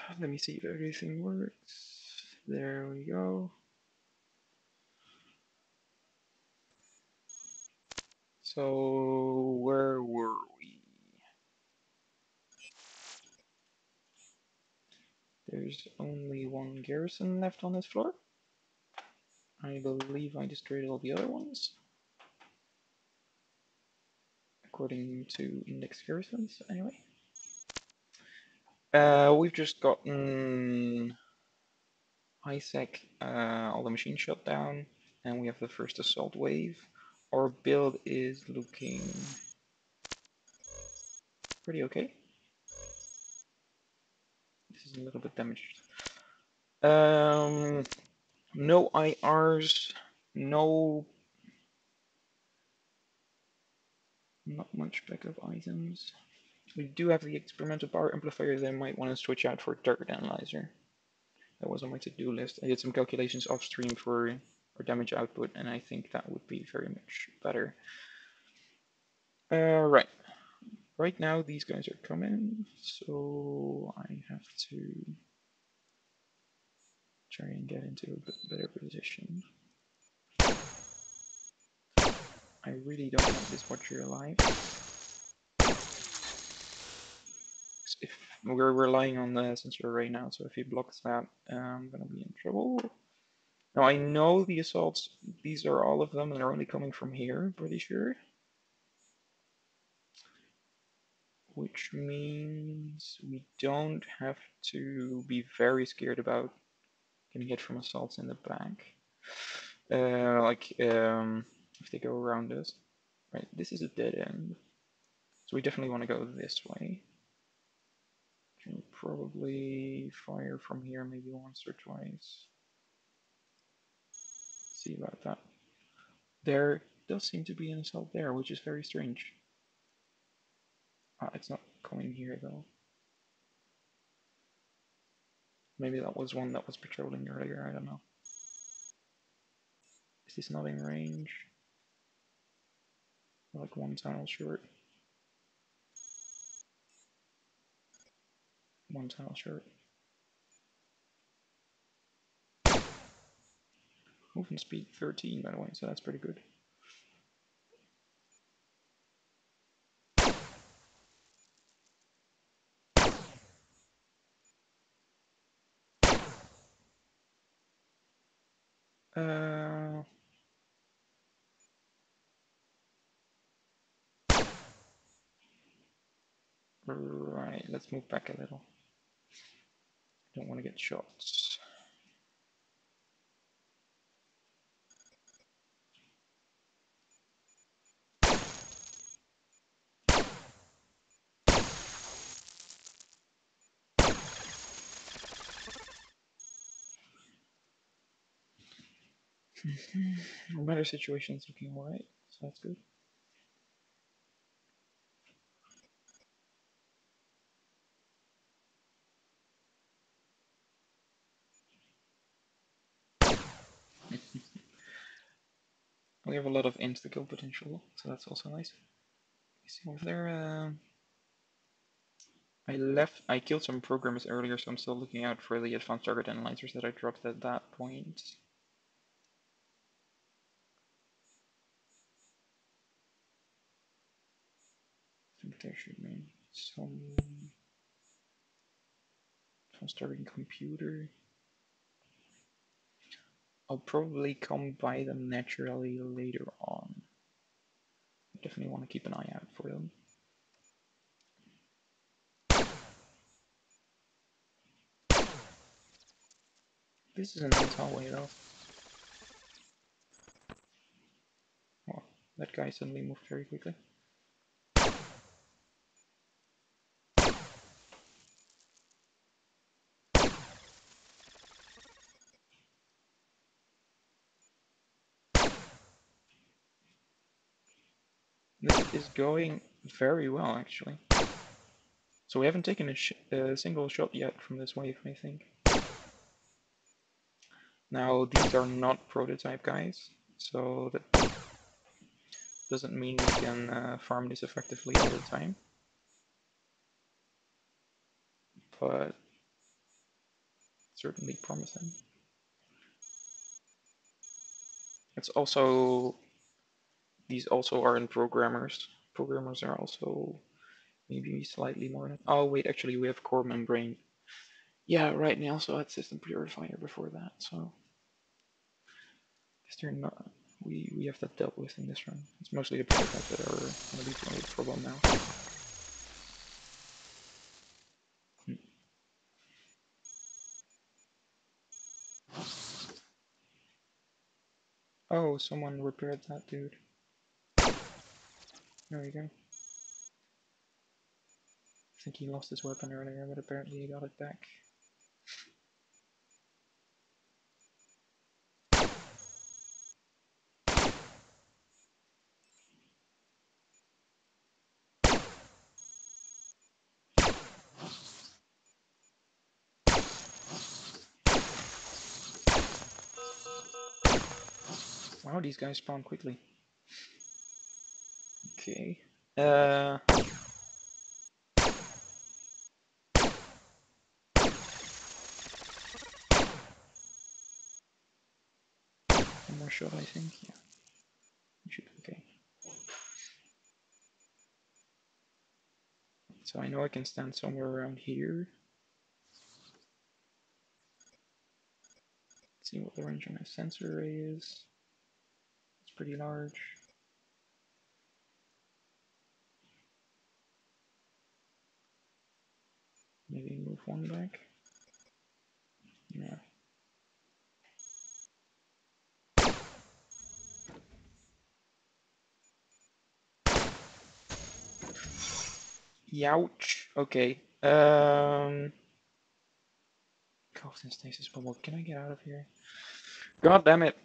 Let me see if everything works. There we go. So where were we? There's only one garrison left on this floor. I believe I destroyed all the other ones, according to index garrisons, anyway. We've just gotten ISEC, all the machines shut down, and we have the first assault wave. Our build is looking pretty okay. This is a little bit damaged. No IRs, not much backup items. We do have the experimental power amplifier that I might want to switch out for target analyzer. That was on my to-do list. I did some calculations off stream for our damage output, and I think that would be very much better. Right. Right now these guys are coming, so I have to try and get into a bit better position. I really don't want this watcher alive. If we're relying on the sensor right now, so if he blocks that, I'm gonna be in trouble. Now I know the assaults, these are all of them, and they're only coming from here, pretty sure. Which means we don't have to be very scared about getting hit from assaults in the back. If they go around us. Right, this is a dead end. So we definitely want to go this way. Can probably fire from here maybe once or twice. See about that. There does seem to be an assault there, which is very strange. It's not coming here though. Maybe that was one that was patrolling earlier, I don't know. Is this not in range? Like one tile short. One tile short. Movement speed 13 by the way, so that's pretty good. Right, let's move back a little. I don't want to get shots. Our better situation is looking alright, so that's good. We have a lot of insta-kill potential, so that's also nice. You see over there, I killed some programmers earlier, so I'm still looking out for the advanced target analyzers that I dropped at that point. I think there should be some advanced targeting computer. I'll probably come by them naturally later on. I definitely want to keep an eye out for them. This is an intel way though. Oh, that guy suddenly moved very quickly. This is going very well actually. So we haven't taken a single shot yet from this wave, I think. Now these are not prototype guys, so that doesn't mean we can farm this effectively all the time. But certainly promising. It's also, these also aren't programmers. Programmers are also maybe slightly more. Oh wait, actually we have core membrane. Yeah, right. And we also had system purifier before that, so guess they're not. We have that dealt with in this run. It's mostly the prototypes that are going to be the problem now. Oh, someone repaired that dude. There we go. I think he lost his weapon earlier, but apparently he got it back. Wow, these guys spawn quickly. Okay. One more shot, I think. Yeah. Should be okay. So I know I can stand somewhere around here. Let's see what the range on my sensor array is. It's pretty large. Maybe move one back. Yeah. Youch. Okay. Cold stasis bubble. Can I get out of here? God damn it.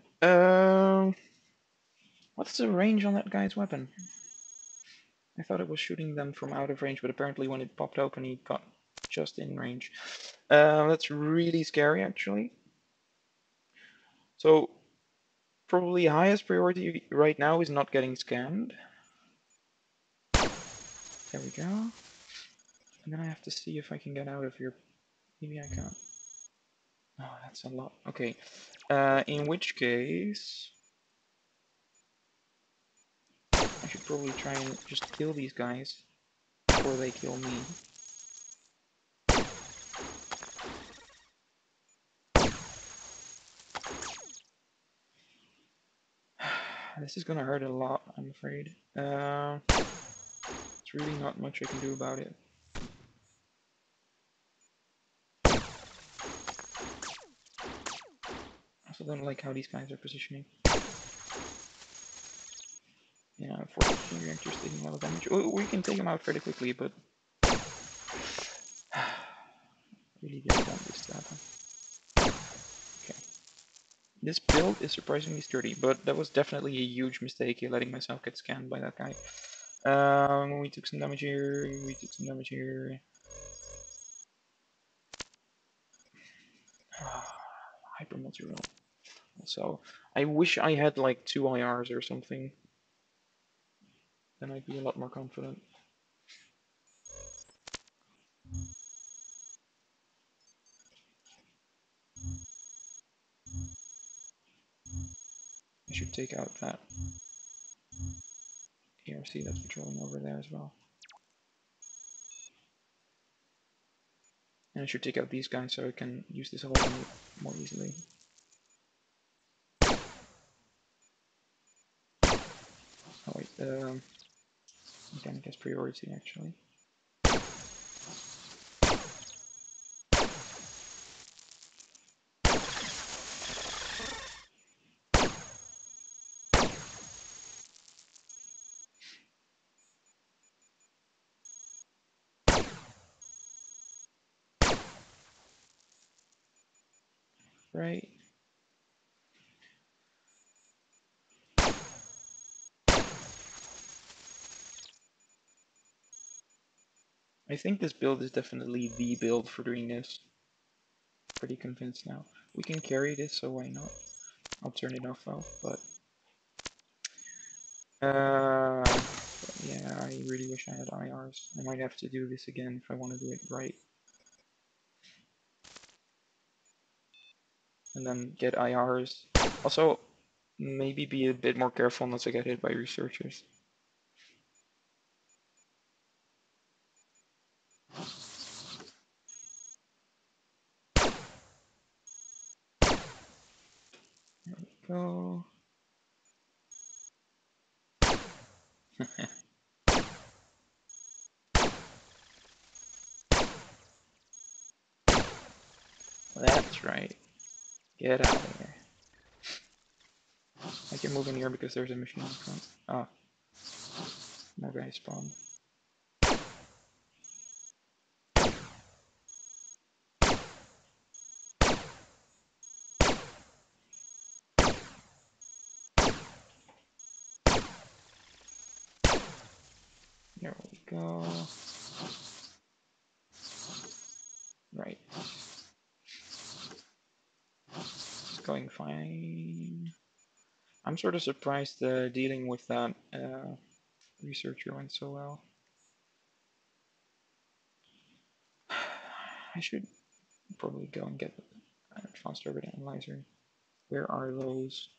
What's the range on that guy's weapon? I thought it was shooting them from out of range, but apparently when it popped open, he got just in range. That's really scary, actually. So, probably highest priority right now is not getting scanned. There we go. And then I have to see if I can get out of here. Maybe I can't. Oh, that's a lot. Okay. In which case, I should probably try and just kill these guys before they kill me. This is gonna hurt a lot, I'm afraid. It's really not much I can do about it. I also don't like how these guys are positioning. Yeah, 14 reactors taking a lot of damage. We can take them out fairly quickly, but really didn't want this to happen. Okay. This build is surprisingly sturdy, but that was definitely a huge mistake here, letting myself get scanned by that guy. We took some damage here, we took some damage here. Hyper material. So, I wish I had like 2 IRs or something. Then I'd be a lot more confident. I should take out that ARC that's patrolling over there as well. And I should take out these guys so I can use this whole thing more easily. Oh wait, mechanic has priority actually. Right. I think this build is definitely the build for doing this. Pretty convinced now. We can carry this, so why not? I'll turn it off though, but yeah, I really wish I had IRs. I might have to do this again if I want to do it right. and then get IRs. Also, maybe be a bit more careful not to get hit by researchers. There we go. That's right. Get out of here. I can move in here because there's a machine in front. Ah, more guys spawn. There we go. Right. It's going fine. I'm sort of surprised dealing with that researcher went so well. I should probably go and get an advanced orbit analyzer. Where are those?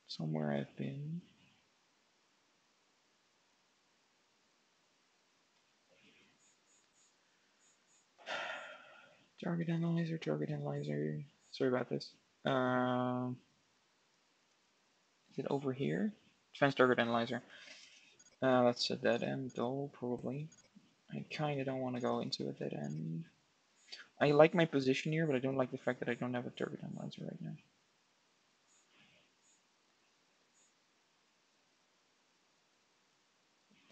Somewhere I've been. Target analyzer, target analyzer. Sorry about this. Is it over here? Advanced target analyzer. That's a dead end though, probably. I kinda don't want to go into a dead end. I like my position here, but I don't like the fact that I don't have a target analyzer right now.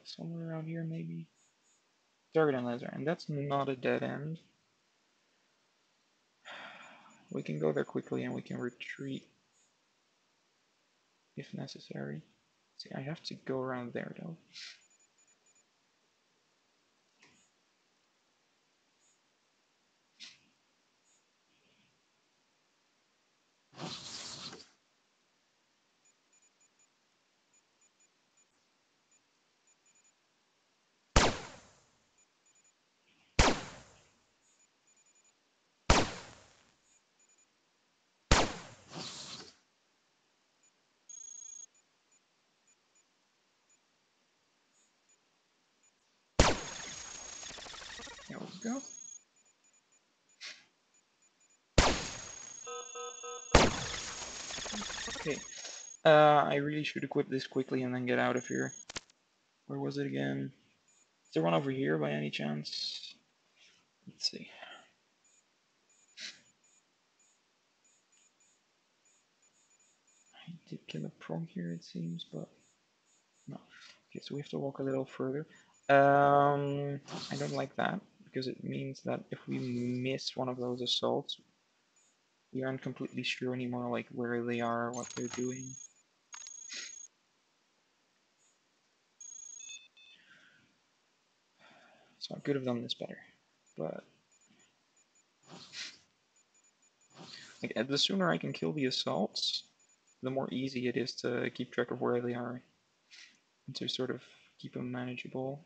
Somewhere around here, maybe. Target analyzer, and that's not a dead end. We can go there quickly and we can retreat if necessary. See, I have to go around there though. There we go. Okay. I really should equip this quickly and then get out of here. Where was it again? Is there one over here by any chance? Let's see. I did kill a prog here, it seems, but no. Okay, so we have to walk a little further. I don't like that, because it means that if we miss one of those assaults, we aren't completely sure anymore, like, where they are, what they're doing. So I could have done this better, but like, the sooner I can kill the assaults, the more easy it is to keep track of where they are, and to sort of keep them manageable.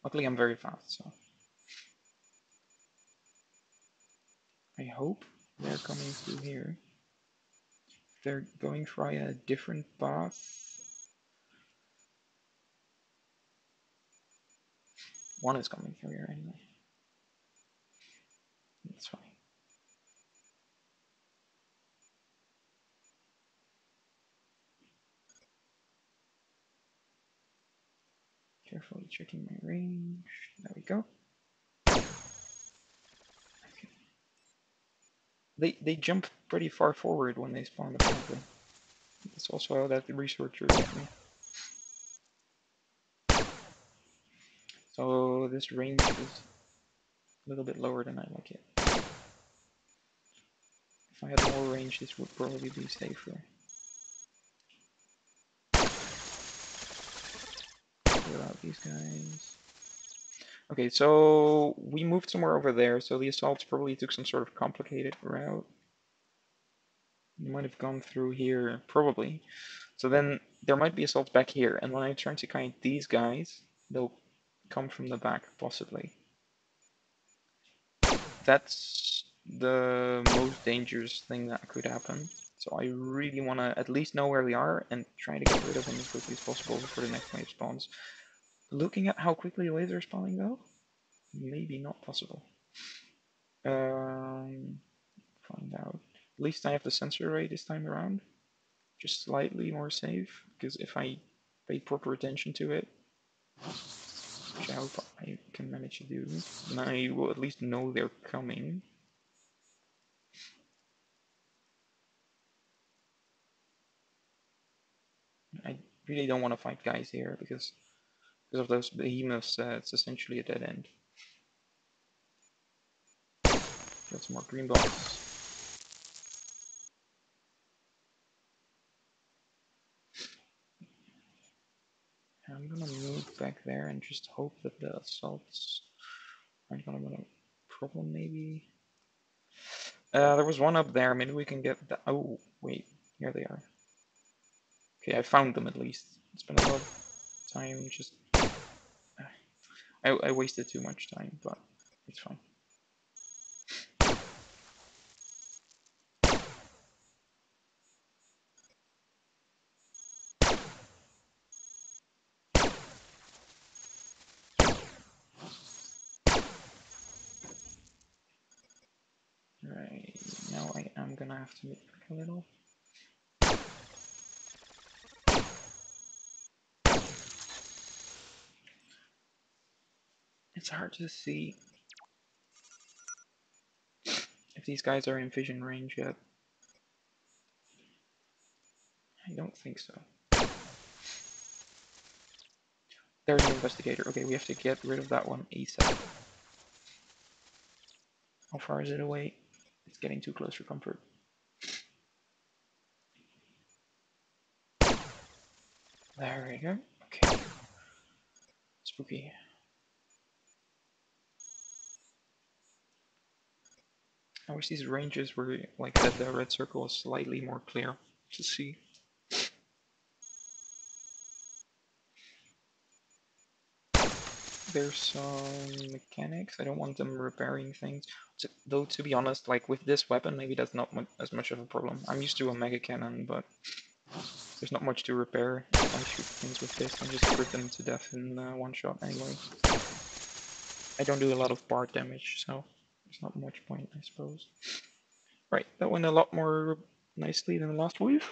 Luckily I'm very fast, so I hope they're coming through here. If they're going try a different path, one is coming through here anyway. That's fine. Carefully checking my range. There we go. Okay. They jump pretty far forward when they spawn apparently. That's also how that researcher got me. So this range is a little bit lower than I like it. If I had more range, this would probably be safer. Clear out these guys. Okay, so we moved somewhere over there, so the assaults probably took some sort of complicated route. They might have gone through here, probably. So then there might be assaults back here, and when I turn to kite these guys, they'll come from the back, possibly. That's the most dangerous thing that could happen. So I really want to at least know where we are and try to get rid of them as quickly as possible before the next wave spawns. Looking at how quickly the waves are spawning though, maybe not possible. Find out. At least I have the sensor array this time around. Just slightly more safe, because if I pay proper attention to it, which I hope I can manage to do, then I will at least know they're coming. I really don't want to fight guys here, because of those behemoths, it's essentially a dead end. Got some more green boxes. I'm gonna move back there and just hope that the assaults aren't gonna be a problem, maybe. There was one up there, maybe we can get that. Oh, wait, here they are. Okay, I found them at least. It's been a lot of time, just... I wasted too much time, but it's fine. Right, now I am gonna have to move back a little. It's hard to see if these guys are in vision range yet. I don't think so. There's an investigator. Okay, we have to get rid of that one ASAP. How far is it away? It's getting too close for comfort. There we go. Okay. Spooky. I wish these ranges were like that. The red circle was slightly more clear to see. There's some mechanics. I don't want them repairing things. Though, to be honest, like with this weapon, maybe that's not as much of a problem. I'm used to a mega cannon, but there's not much to repair. If I shoot things with this, I just crit them to death in one shot anyway. I don't do a lot of part damage, so there's not much point, I suppose. Right, that went a lot more nicely than the last wave.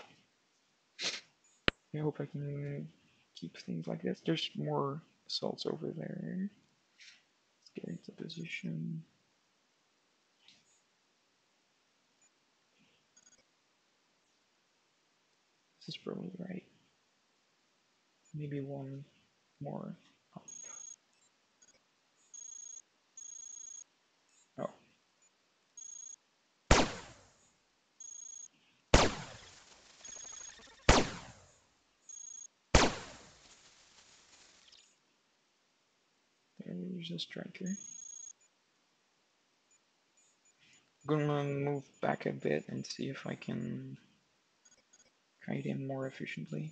I hope I can keep things like this. There's more assaults over there. Let's get into position. This is probably right. Maybe one more up. Oh. There's a striker. I'm gonna move back a bit and see if I can kite him more efficiently.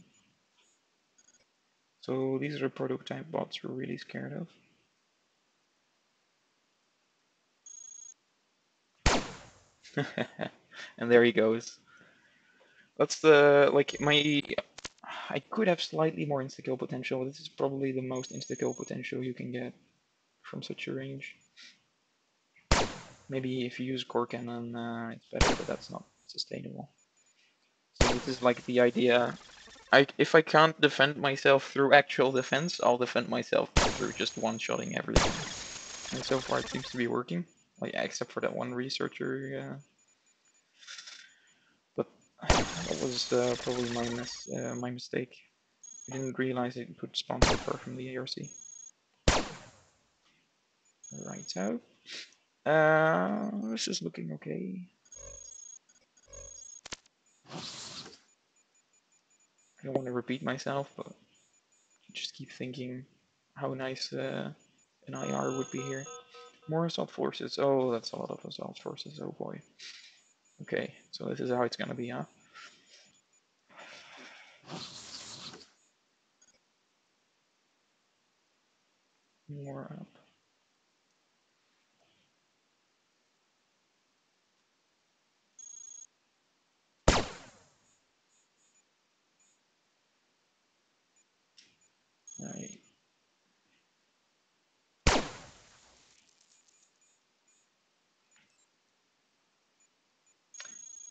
So these are prototype bots we're really scared of. And there he goes. That's the, like, I could have slightly more insta-kill potential. This is probably the most insta-kill potential you can get from such a range. Maybe if you use core cannon, it's better, but that's not sustainable. So this is like the idea. If I can't defend myself through actual defense, I'll defend myself through just one-shotting everything. And so far it seems to be working. Like, except for that one researcher. But that was probably my mistake. I didn't realize it could spawn so far from the ARC. Right so. This is looking okay. I don't want to repeat myself, but just keep thinking how nice an IR would be here. More assault forces. Oh, that's a lot of assault forces. Oh boy. Okay, so this is how it's gonna be, huh?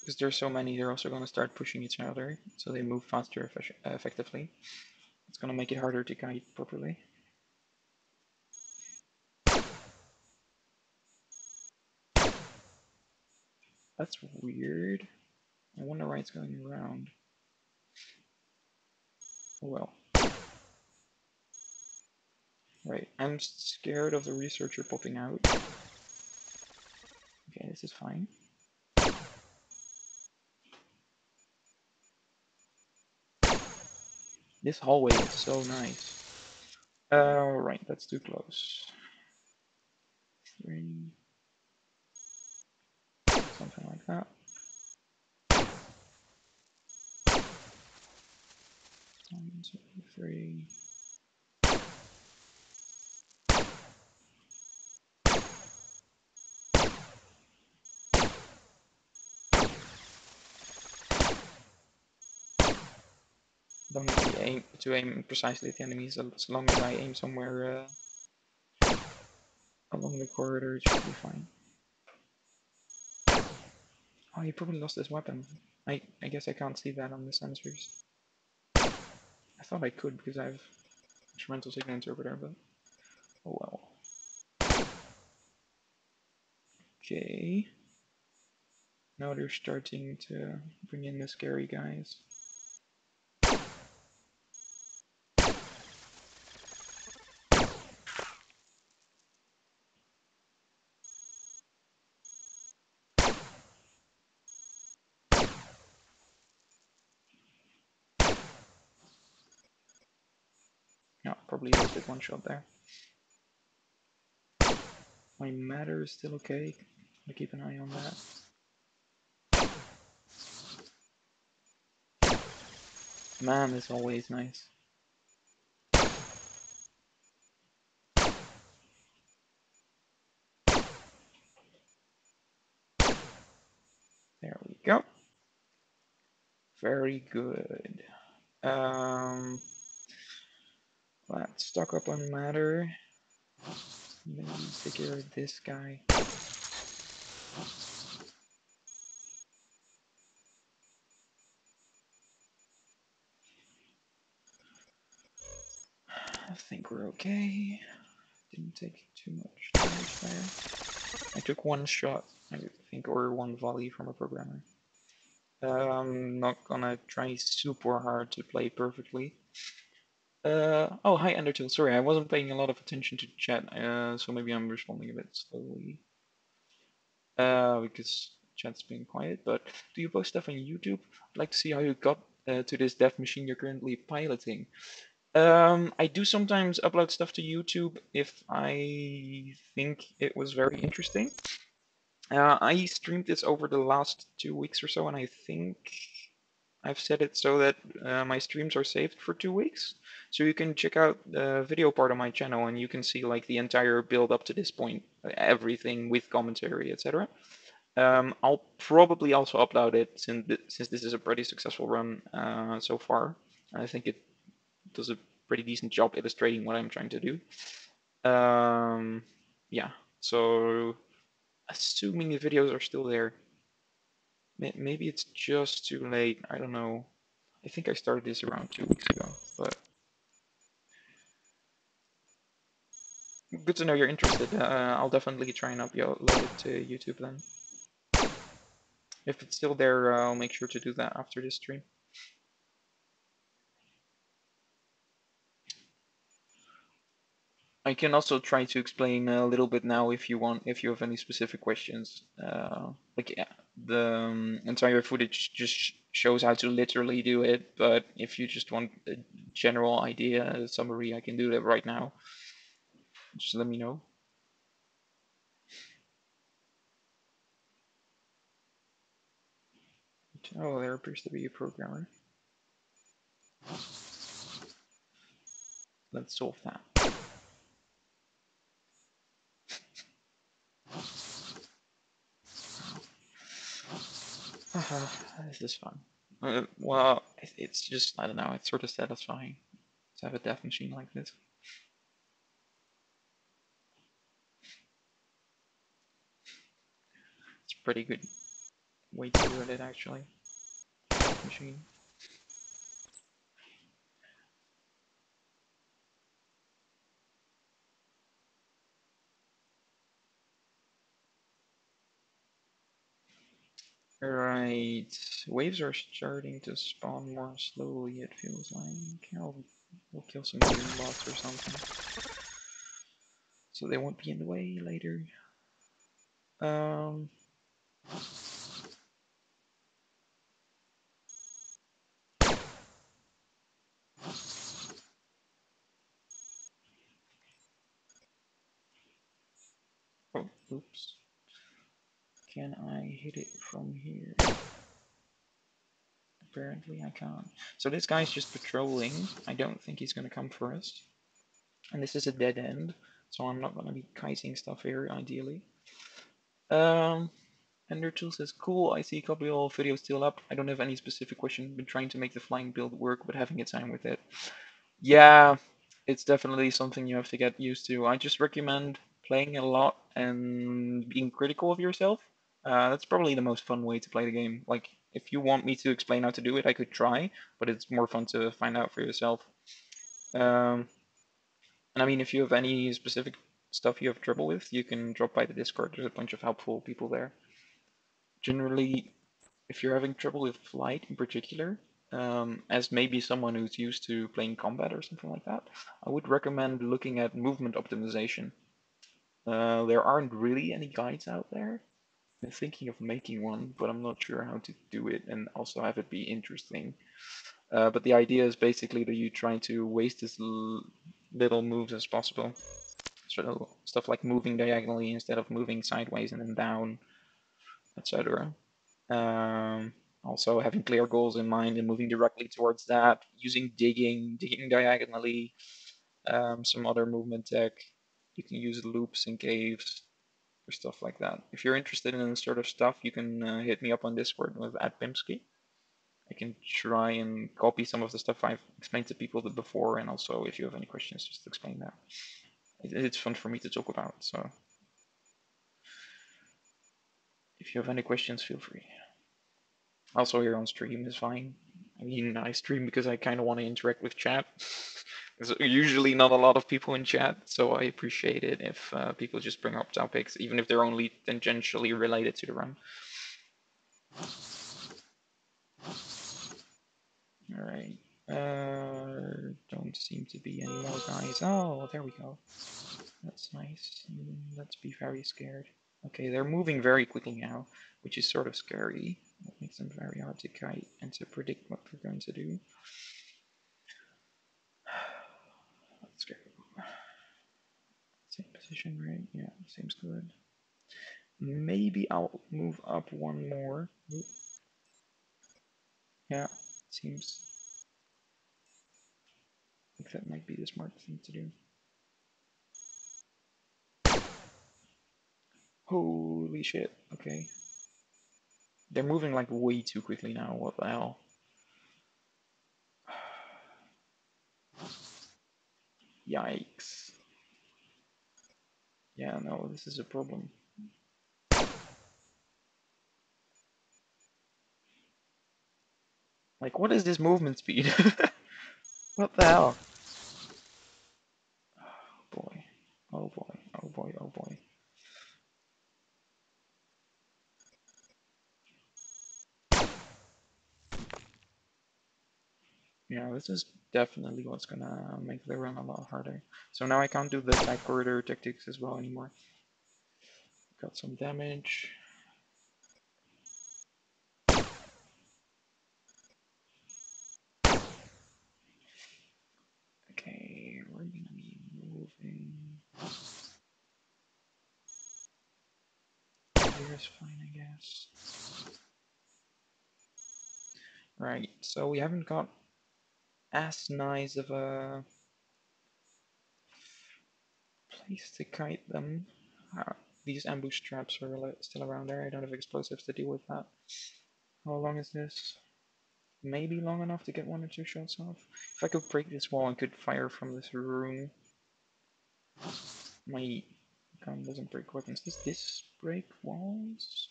Because there's so many, they're also going to start pushing each other, so they move faster effectively. It's going to make it harder to guide properly. That's weird. I wonder why it's going around. Oh well. Right, I'm scared of the researcher popping out. Okay, this is fine. This hallway is so nice. Right, that's too close. 3. Something like that. 1, 2, 3. Don't need to aim precisely at the enemies, as long as I aim somewhere along the corridor, it should be fine. Oh, he probably lost his weapon. I guess I can't see that on the sensors. I thought I could because I have instrumental signal interpreter, but oh well. Okay. Now they're starting to bring in the scary guys. No, probably wasted one shot there. My matter is still okay. I'll keep an eye on that. Man is always nice. There we go. Very good. Let's stock up on matter. Maybe take care of this guy. I think we're okay. Didn't take too much damage there. I took one shot, I think, or one volley from a programmer. I'm not gonna try super hard to play perfectly. Oh, hi Undertale. Sorry, I wasn't paying a lot of attention to chat, so maybe I'm responding a bit slowly. Because chat's been quiet. But do you post stuff on YouTube? I'd like to see how you got to this dev machine you're currently piloting. I do sometimes upload stuff to YouTube if I think it was very interesting. I streamed this over the last 2 weeks or so, and I think I've set it so that my streams are saved for 2 weeks. So you can check out the video part of my channel, and you can see like the entire build up to this point, everything with commentary, etc. I'll probably also upload it since this is a pretty successful run so far. I think it does a pretty decent job illustrating what I'm trying to do. Yeah, so assuming the videos are still there, maybe it's just too late. I don't know. I think I started this around 2 weeks ago, but good to know you're interested. I'll definitely try and upload it to YouTube then. If it's still there, I'll make sure to do that after this stream. I can also try to explain a little bit now if you want, if you have any specific questions. Like yeah, the entire footage just shows how to literally do it, but if you just want a general idea, a summary, I can do that right now. Just let me know. Oh, there appears to be a programmer. Let's solve that. This is fun. Well, it's just, I don't know, it's sort of satisfying to have a death machine like this. It's pretty good. Way too good at it, actually. Machine. Right. Waves are starting to spawn more slowly, it feels like. We'll kill some green bots or something. So they won't be in the way later. Um, oh, oops. Can I hit it from here? Apparently I can't. So this guy's just patrolling. I don't think he's gonna come for us. And this is a dead end, so I'm not gonna be kiting stuff here, ideally. Um, Ender Tool says, cool, I see a couple of videos still up. I don't have any specific question. Been trying to make the flying build work, but having a time with it. Yeah, it's definitely something you have to get used to. I just recommend playing a lot and being critical of yourself. That's probably the most fun way to play the game. Like, if you want me to explain how to do it, I could try, but it's more fun to find out for yourself. Um, and I mean, if you have any specific stuff you have trouble with, you can drop by the Discord. There's a bunch of helpful people there. Generally, if you're having trouble with flight in particular, as maybe someone who's used to playing combat or something like that, I would recommend looking at movement optimization. There aren't really any guides out there. I'm thinking of making one, but I'm not sure how to do it and also have it be interesting. But the idea is basically that you try to waste as little moves as possible. So stuff like moving diagonally instead of moving sideways and then down, etc. Um, Also having clear goals in mind and moving directly towards that, using digging diagonally, some other movement tech. You can use loops and caves or stuff like that. If you're interested in this sort of stuff, you can hit me up on Discord with @Pimsky. I can try and copy some of the stuff I've explained to people before, and also if you have any questions, just explain that. It's fun for me to talk about, so if you have any questions, feel free. Also, here on stream is fine. I mean, I stream because I kind of want to interact with chat. There's usually not a lot of people in chat, so I appreciate it if people just bring up topics, even if they're only tangentially related to the run. Alright. Don't seem to be any more guys. Oh, there we go. That's nice. Let's be very scared. Okay, they're moving very quickly now, which is sort of scary. That makes them very hard to kite and to predict what they're going to do. Let's go. Same position, right? Yeah, seems good. Maybe I'll move up one more. Oop. Yeah, seems like that might be the smart thing to do. Holy shit, okay. They're moving like way too quickly now, what the hell? Yikes. Yeah, no, this is a problem. Like, what is this movement speed? What the hell? Oh boy. Oh boy. Oh boy. Oh boy. Yeah, this is definitely what's gonna make the run a lot harder. So now I can't do the side corridor tactics as well anymore. Got some damage. Okay, we're gonna be moving. Here's fine, I guess. Right, so we haven't got as nice of a place to kite them. These ambush traps are still around there. I don't have explosives to deal with that. How long is this? Maybe long enough to get one or two shots off. If I could break this wall and could fire from this room. My gun doesn't break weapons. Does this break walls?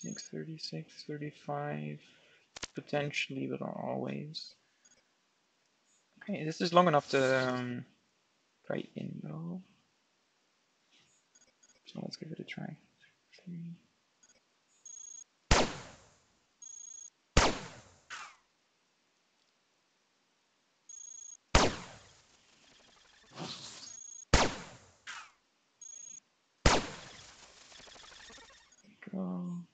36, 35, potentially, but not always. Okay, this is long enough to try in though. So let's give it a try. 3. Go.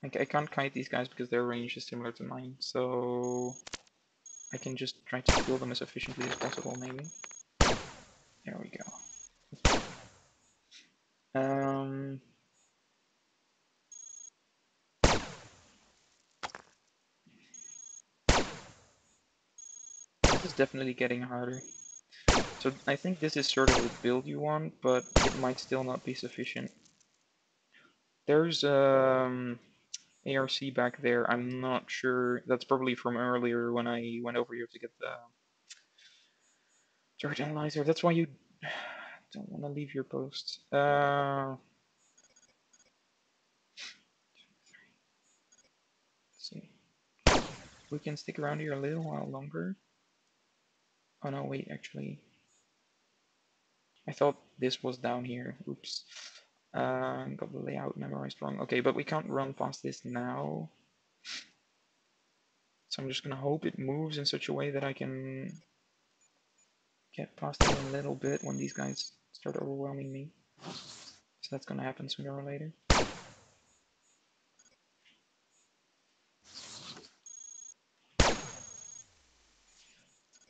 I can't kite these guys because their range is similar to mine, so I can just try to kill them as efficiently as possible, maybe. There we go. This is definitely getting harder. So I think this is sort of the build you want, but it might still not be sufficient. There's ARC back there. I'm not sure. That's probably from earlier when I went over here to get the dirt analyzer. That's why you don't want to leave your post. Let's see. We can stick around here a little while longer. Oh no, wait, actually. I thought this was down here. Oops. Got the layout memorized wrong. Okay, but we can't run past this now. So I'm just gonna hope it moves in such a way that I can get past it a little bit when these guys start overwhelming me. So that's gonna happen sooner or later.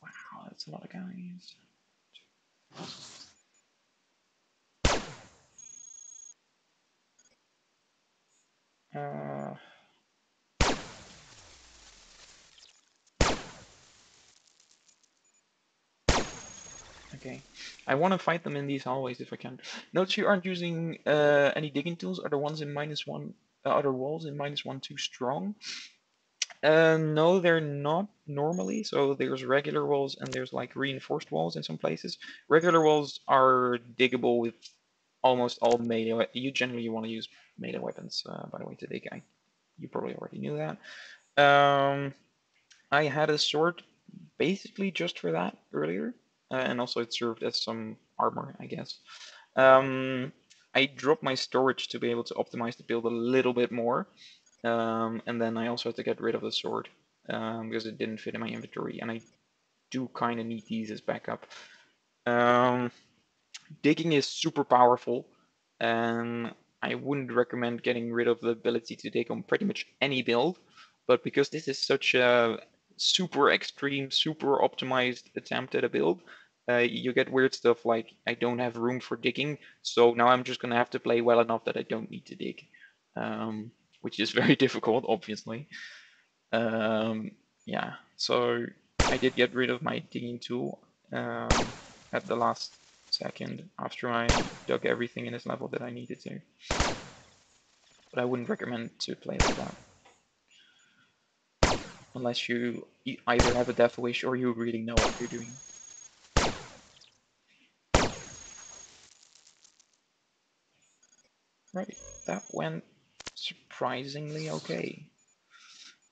Wow, that's a lot of guys. Okay. I want to fight them in these hallways if I can. Notice you aren't using any digging tools. Are the ones in -1, other walls in -1 too strong? No, they're not normally. So there's regular walls and there's like reinforced walls in some places. Regular walls are diggable with almost all melee. You generally want to use melee weapons, by the way, to dig. You probably already knew that. I had a sword basically just for that earlier, and also it served as some armor, I guess. I dropped my storage to be able to optimize the build a little bit more, and then I also had to get rid of the sword because it didn't fit in my inventory, and I do kind of need these as backup. Digging is super powerful, and I wouldn't recommend getting rid of the ability to dig on pretty much any build, but because this is such a super extreme, super optimized attempt at a build, you get weird stuff like I don't have room for digging, so now I'm just gonna have to play well enough that I don't need to dig, which is very difficult, obviously. Yeah, so I did get rid of my digging tool at the last second after I dug everything in this level that I needed to. But I wouldn't recommend to play like that. Unless you either have a death wish or you really know what you're doing. Right, that went surprisingly okay.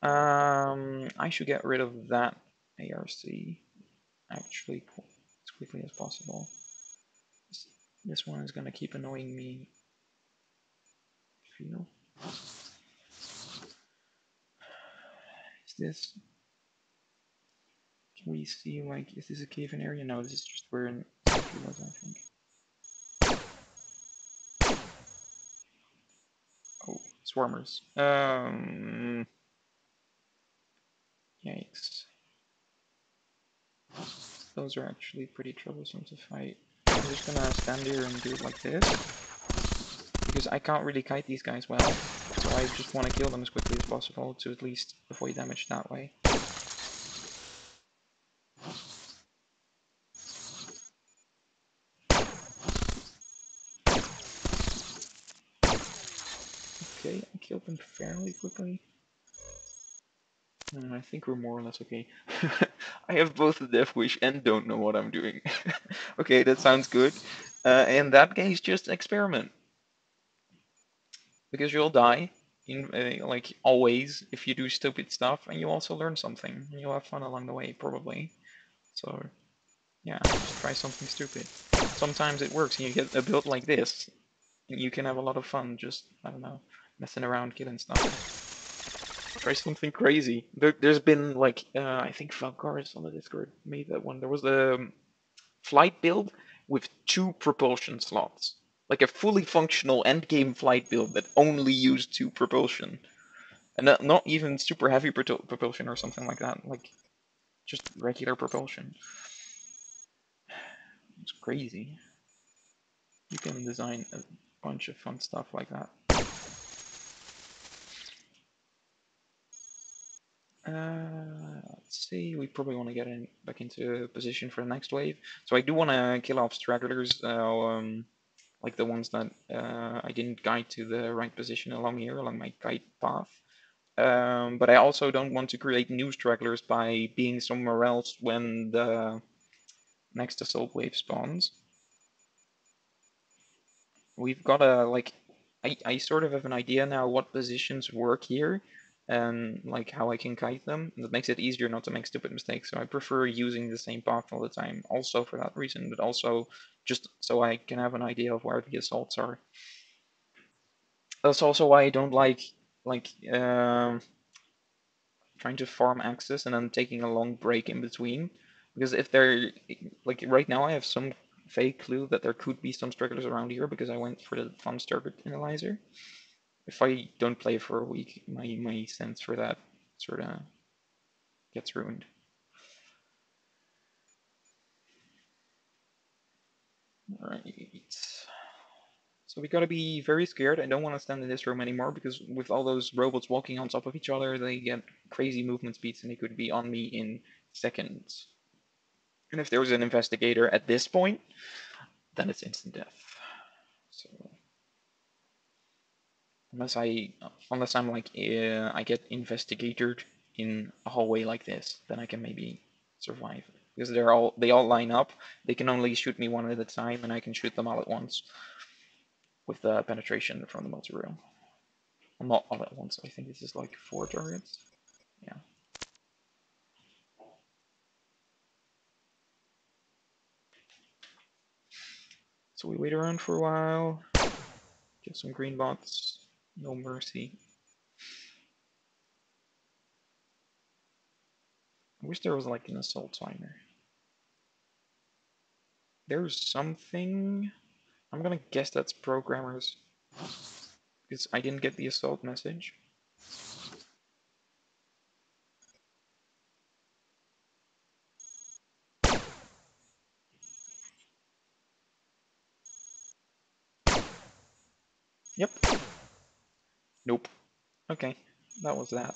I should get rid of that ARC actually as quickly as possible. This one is gonna keep annoying me. Feel. Is this? Can we see, like, is this a cave-in area? No, this is just where an statue was, I think. Oh, swarmers. Yikes. Those are actually pretty troublesome to fight. I'm just gonna stand here and do it like this. Because I can't really kite these guys well. So I just want to kill them as quickly as possible to at least avoid damage that way. Okay, I killed them fairly quickly. I think we're more or less okay. I have both the Death Wish and don't know what I'm doing. Okay, that sounds good. In that case, just experiment. Because you'll die, in like always, if you do stupid stuff, and you also learn something. And you'll have fun along the way, probably. So, yeah, just try something stupid. Sometimes it works, and you get a build like this. And you can have a lot of fun just, I don't know, messing around, killing stuff. Try something crazy. There's been like I think Valgaris on the Discord made that one. There was a flight build with 2 propulsion slots, like a fully functional endgame flight build that only used 2 propulsion, and not even super heavy propulsion or something like that. Like just regular propulsion. It's crazy. You can design a bunch of fun stuff like that. Let's see. We probably want to get back into position for the next wave. So I do want to kill off stragglers, like the ones that I didn't guide to the right position along here, along my guide path. But I also don't want to create new stragglers by being somewhere else when the next assault wave spawns. We've got a like, I sort of have an idea now what positions work here, and like how I can kite them. That makes it easier not to make stupid mistakes. So I prefer using the same path all the time. Also for that reason, but also just so I can have an idea of where the assaults are. That's also why I don't like trying to farm access and then taking a long break in between. Because if they're like right now, I have some vague clue that there could be some stragglers around here because I went for the fun target analyzer. If I don't play for a week, my sense for that sort of gets ruined. Alright. So we gotta be very scared. I don't want to stand in this room anymore because with all those robots walking on top of each other, they get crazy movement speeds and they could be on me in seconds. And if there was an investigator at this point, then it's instant death. So unless I'm like I get investigated in a hallway like this, then I can maybe survive because they all line up. They can only shoot me one at a time, and I can shoot them all at once with the penetration from the multi-rail. Well, not all at once. I think this is like 4 targets. Yeah. So we wait around for a while. Get some green bots. No mercy. I wish there was like an assault timer. There's something. I'm gonna guess that's programmers. Because I didn't get the assault message. Yep. Nope. Okay. That was that.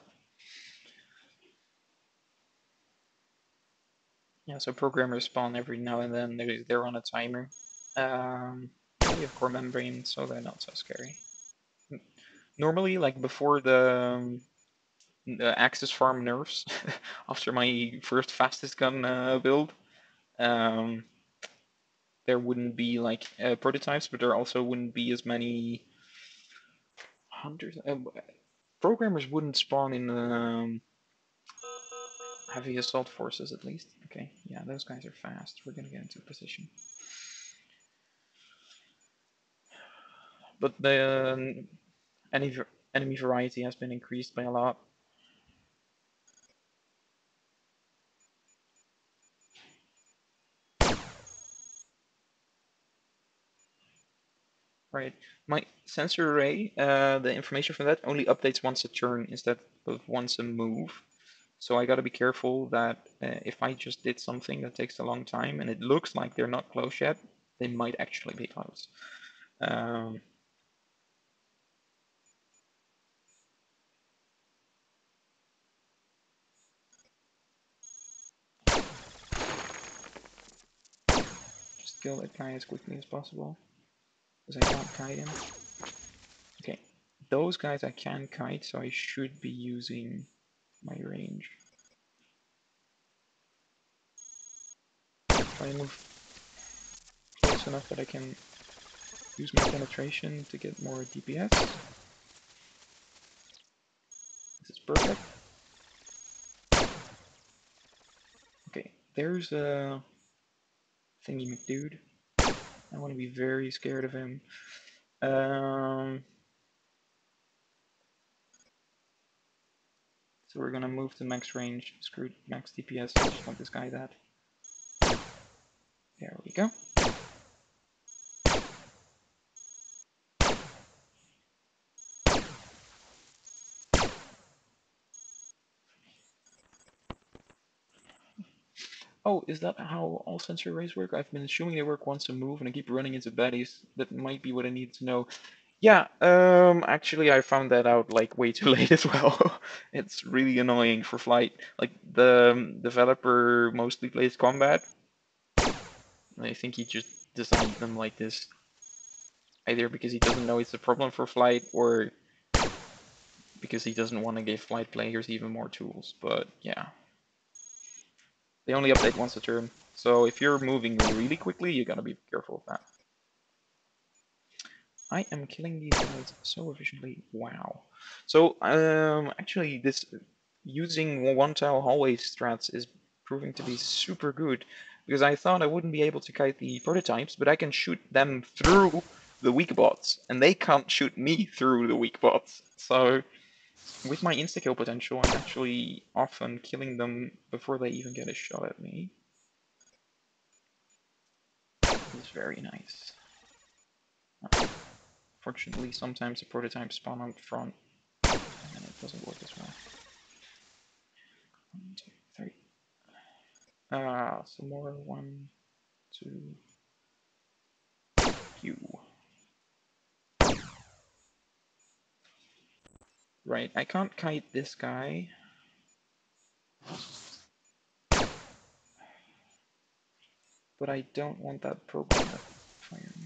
Yeah, so programmers spawn every now and then. They're on a timer. They have core membrane, so they're not so scary. Normally, like before the Axis farm nerfs, after my first fastest gun build, um, there wouldn't be like prototypes, but there also wouldn't be as many hunters. Programmers wouldn't spawn in heavy assault forces, at least. Okay, yeah, those guys are fast. We're gonna get into position. But the enemy variety has been increased by a lot. Right. My sensor array, the information from that only updates once a turn instead of once a move. So I gotta be careful that if I just did something that takes a long time and it looks like they're not close yet, they might actually be close. Just kill that guy as quickly as possible, because I can't kite him. Okay, those guys I can kite, so I should be using my range. Try and move close enough that I can use my penetration to get more DPS. This is perfect. Okay, there's a thingy McDude. I want to be very scared of him. So we're gonna move to max range, screw max DPS, I just want this guy that. There we go. Oh, is that how all sensor arrays work? I've been assuming they work once a move and I keep running into baddies. That might be what I need to know. Yeah, actually I found that out like way too late as well. It's really annoying for flight. Like the developer mostly plays combat. And I think he just designed them like this. Either because he doesn't know it's a problem for flight or because he doesn't want to give flight players even more tools, but yeah. They only update once a turn, so if you're moving really quickly, you gotta be careful of that. I am killing these guys so efficiently, wow. So, actually this using one-tile hallway strats is proving to be super good, because I thought I wouldn't be able to kite the prototypes, but I can shoot them through the weak bots, and they can't shoot me through the weak bots. So, with my insta-kill potential, I'm actually often killing them before they even get a shot at me. It's very nice. Fortunately, sometimes the prototypes spawn out front, and it doesn't work as well. 1, 2, 3. Some more. 1, 2. Q. Right, I can't kite this guy. But I don't want that program firing at me.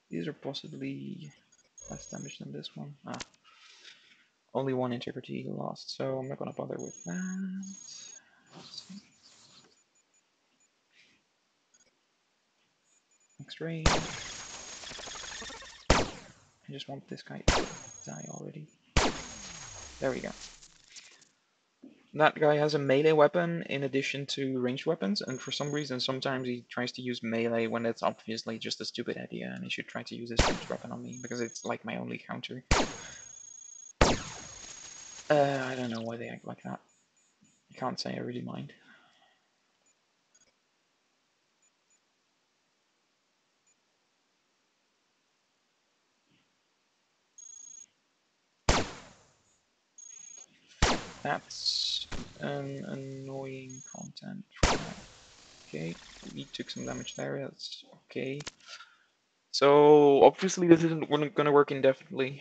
These are possibly less damage than this one. Only one integrity lost, so I'm not gonna bother with that. Next range. I just want this guy to die already. There we go. That guy has a melee weapon in addition to ranged weapons, and for some reason sometimes he tries to use melee when that's obviously just a stupid idea, and he should try to use his ranged weapon on me, because it's like my only counter. I don't know why they act like that. I can't say I really mind. That's an annoying content for that. Okay, we took some damage there, that's okay. So obviously this isn't gonna work indefinitely.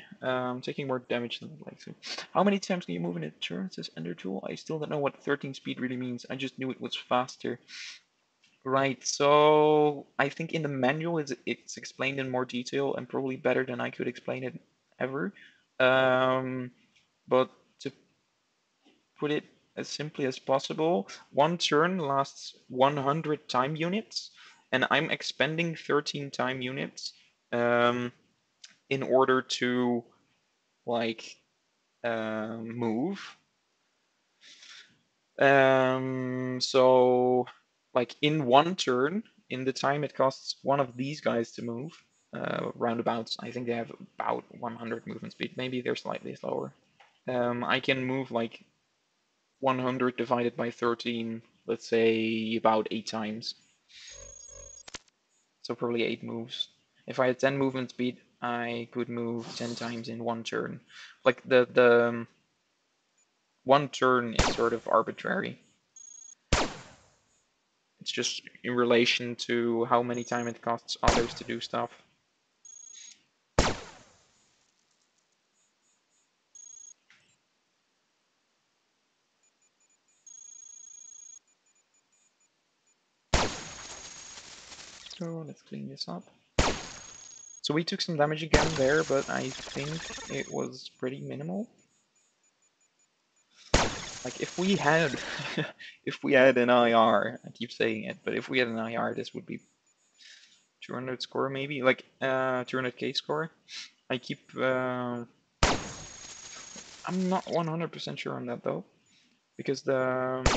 Taking more damage than I'd like to. How many times can you move in a turn? It says Ender Tool. I still don't know what 13 speed really means. I just knew it was faster. Right, so I think in the manual it's explained in more detail and probably better than I could explain it ever. But to put it as simply as possible, one turn lasts 100 time units, and I'm expending 13 time units in order to like move. So like in one turn, in the time it costs one of these guys to move, roundabouts, I think they have about 100 movement speed. Maybe they're slightly slower. I can move like 100 divided by 13, let's say about 8 times. So probably 8 moves. If I had 10 movement speed, I could move 10 times in one turn. Like the one turn is sort of arbitrary. It's just in relation to how many time it costs others to do stuff. So let's clean this up. So we took some damage again there, but I think it was pretty minimal. Like if we had, if we had an IR, I keep saying it, but if we had an IR, this would be 200 score maybe, like 200k score. I keep, I'm not 100% sure on that though, because the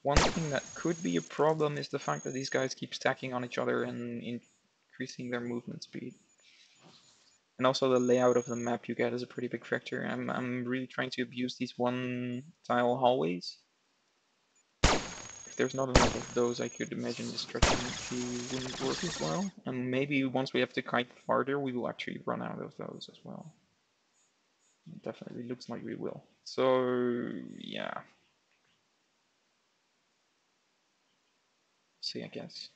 one thing that could be a problem is the fact that these guys keep stacking on each other and increasing their movement speed. And also the layout of the map you get is a pretty big factor. I'm really trying to abuse these one tile hallways. If there's not enough of those, I could imagine the strategy wouldn't work as well. And maybe once we have to kite farther, we will actually run out of those as well. It definitely looks like we will. So yeah. See, I guess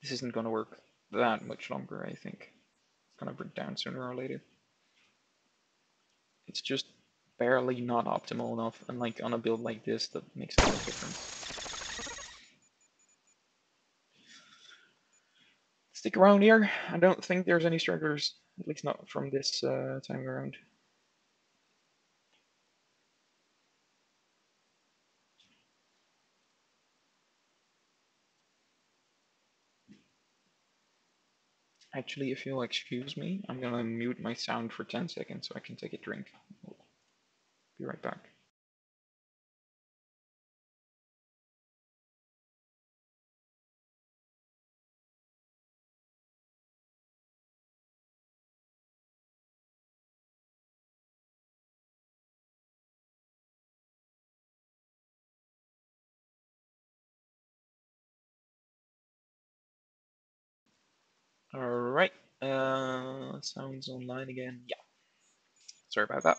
this isn't gonna work that much longer, I think. It's gonna break down sooner or later. It's just barely not optimal enough, and like on a build like this, that makes a lot of difference. Stick around here. I don't think there's any stragglers, at least not from this time around. Actually, if you'll excuse me, I'm gonna mute my sound for 10 seconds so I can take a drink. Be right back. Alright, sounds online again. Yeah, sorry about that.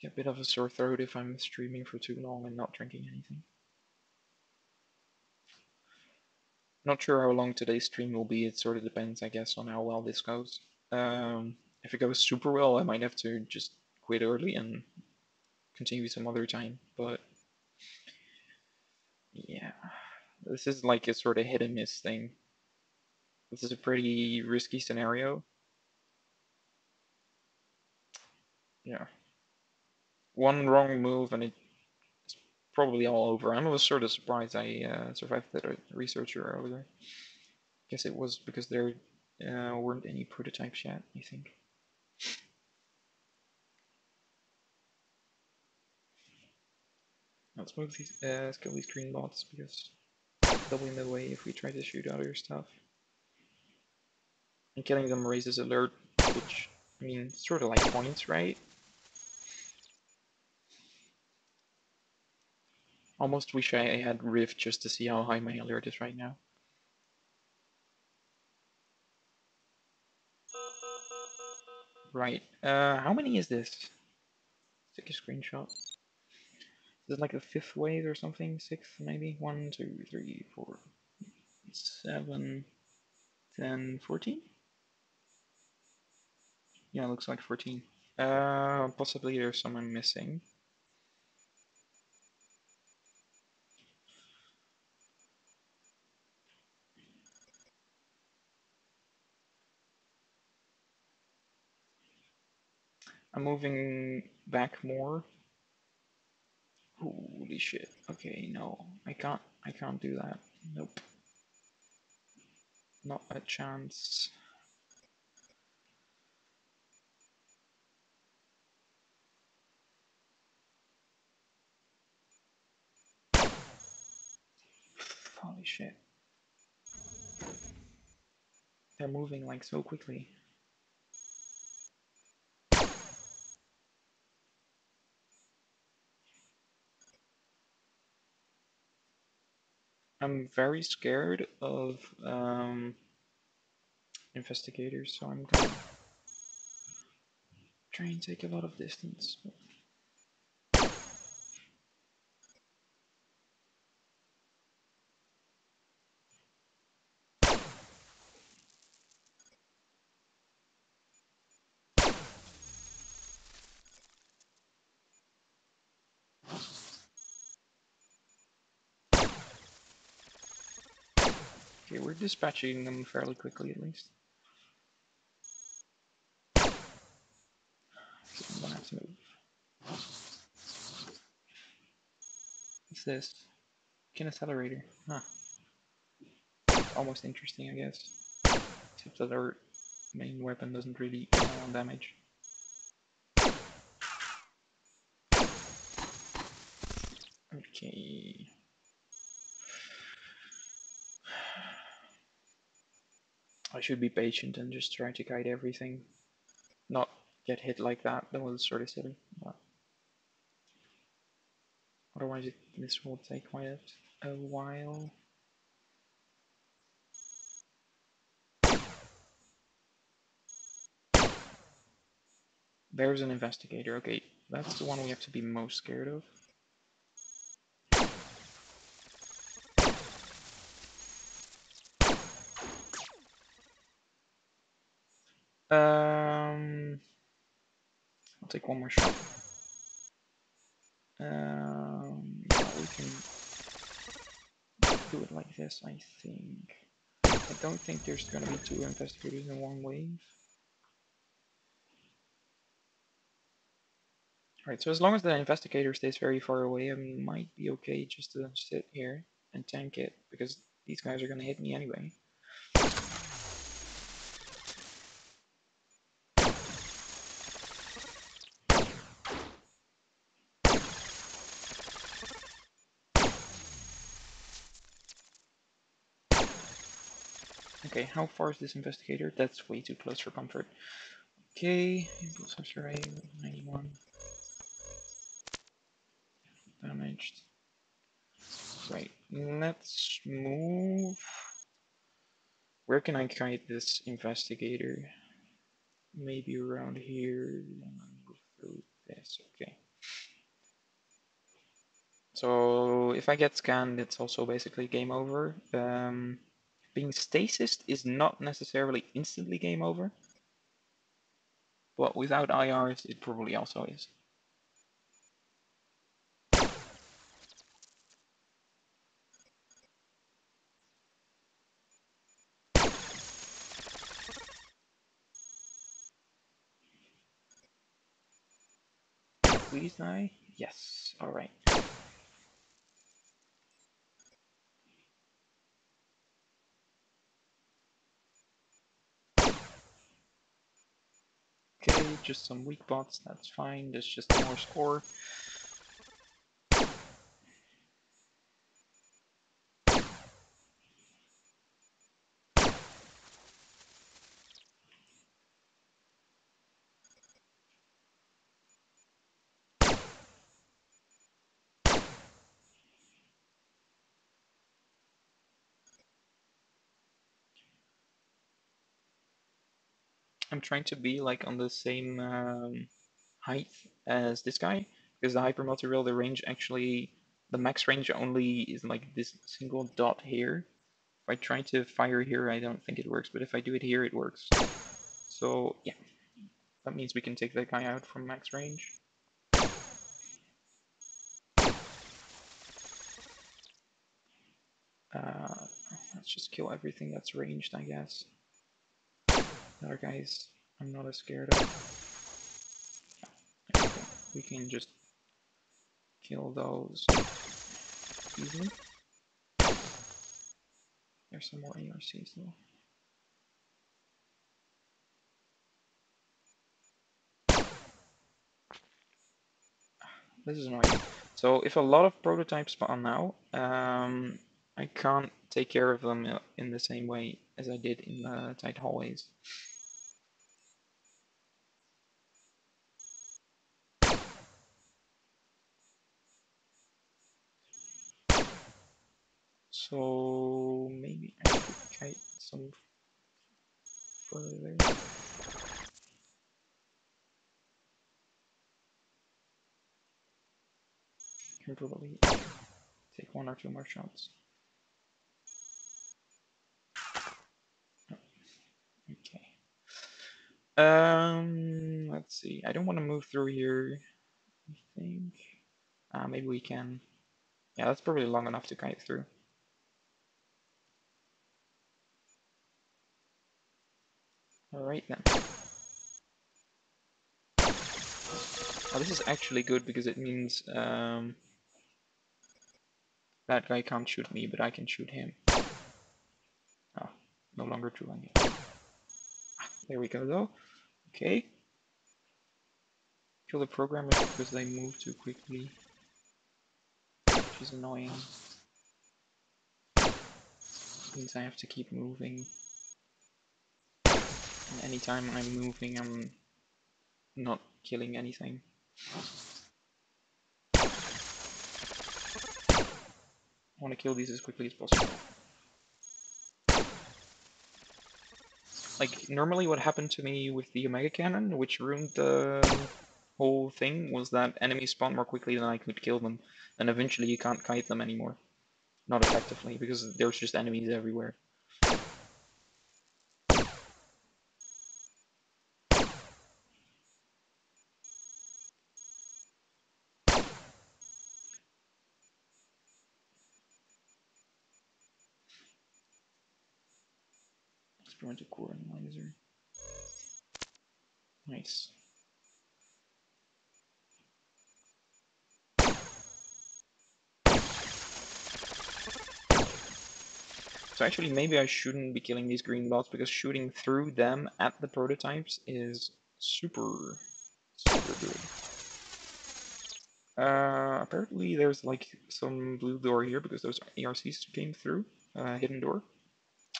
Get a bit of a sore throat if I'm streaming for too long and not drinking anything. Not sure how long today's stream will be. It sort of depends, I guess, on how well this goes. If it goes super well, I might have to just quit early and continue some other time. But yeah, this is like a sort of hit and miss thing. This is a pretty risky scenario. Yeah, one wrong move and it's probably all over. I was sort of surprised I survived that researcher earlier. Guess it was because there weren't any prototypes yet, I think. Let's move these kill these green bots because they'll be in the way if we try to shoot other stuff. And killing them raises alert, which, I mean, sort of like points, right? Almost wish I had Rift just to see how high my alert is right now. Right, how many is this? Take a screenshot. Is it like the 5th wave or something? 6th maybe? 1, 2, 3, 4, 7, 10, 14? Yeah, looks like 14. Possibly there's someone missing. I'm moving back more. Holy shit. Okay, no. I can't do that. Nope. Not a chance. Holy shit. They're moving like so quickly. I'm very scared of investigators, so I'm gonna try and take a lot of distance. Okay, we're dispatching them fairly quickly at least. So I'm gonna have to move. What's this? Can accelerator. Huh. Almost interesting, I guess. Except that our main weapon doesn't really rely on damage. Okay. I should be patient and just try to kite everything. Not get hit like that. That was sort of silly. But otherwise, this will take quite a while. There's an investigator. Okay, that's the one we have to be most scared of. I'll take one more shot. Yeah, we can do it like this, I think. I don't think there's gonna be two investigators in one wave. Alright, so as long as the investigator stays very far away, I might be okay just to sit here and tank it, because these guys are gonna hit me anyway. Okay, how far is this investigator? That's way too close for comfort. Okay, impulse array 91. Damaged. Right, let's move. Where can I kite this investigator? Maybe around here and go through this. Okay. So if I get scanned, it's also basically game over. Being stasised is not necessarily instantly game over, but without IRs, it probably also is. Please die. Yes. All right. Okay, just some weak bots. That's fine. There's just more score. I'm trying to be like on the same height as this guy, because the hyper multi-rail, the range actually, the max range only is like this single dot here. If I try to fire here, I don't think it works, but if I do it here, it works. So yeah, that means we can take that guy out from max range. Let's just kill everything that's ranged, I guess. The other guys, I'm not as scared of. Okay, we can just kill those easily. There's some more ARCs though. This is annoying. So if a lot of prototypes spawn now, I can't take care of them in the same way as I did in the tight hallways. So maybe I should kite some further. Can probably take one or two more shots. Oh, okay. Let's see. I don't want to move through here. I think. Maybe we can. Yeah, that's probably long enough to kite through. Alright then. Oh, this is actually good because it means that guy can't shoot me, but I can shoot him. Oh, no longer true on you. There we go though. Okay. Kill the programmers because they move too quickly. Which is annoying. Means I have to keep moving. And anytime I'm moving, I'm not killing anything. I want to kill these as quickly as possible. Like, normally what happened to me with the Omega Cannon, which ruined the whole thing, was that enemies spawn more quickly than I could kill them. And eventually you can't kite them anymore. Not effectively, because there's just enemies everywhere. Experimental core analyzer. Nice. So actually maybe I shouldn't be killing these green dots because shooting through them at the prototypes is super good. Apparently there's like some blue door here because those ARCs came through. Hidden door.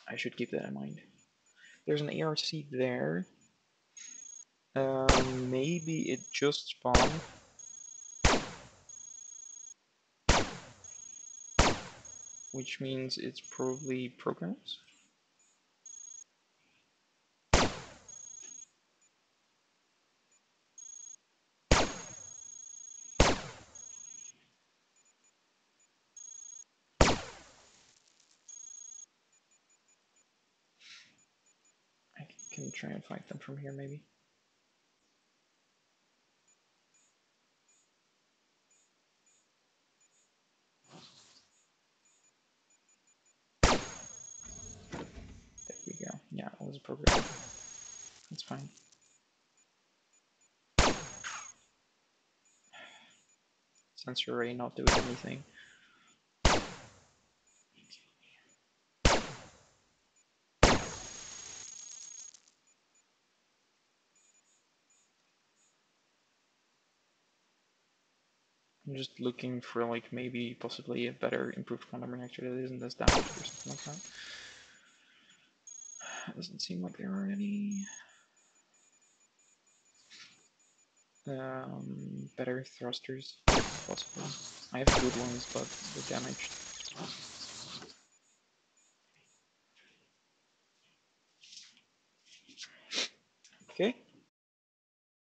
I should keep that in mind. There's an ARC there. Maybe it just spawned. Which means it's probably programs. I can try and fight them from here maybe. There we go. Yeah, it was a program. That's fine. Sensor array not doing anything. I'm just looking for like maybe possibly a better improved quantum reactor that isn't as damaged or something like that. Doesn't seem like there are any. Better thrusters, possibly. I have good ones, but they're damaged. Okay.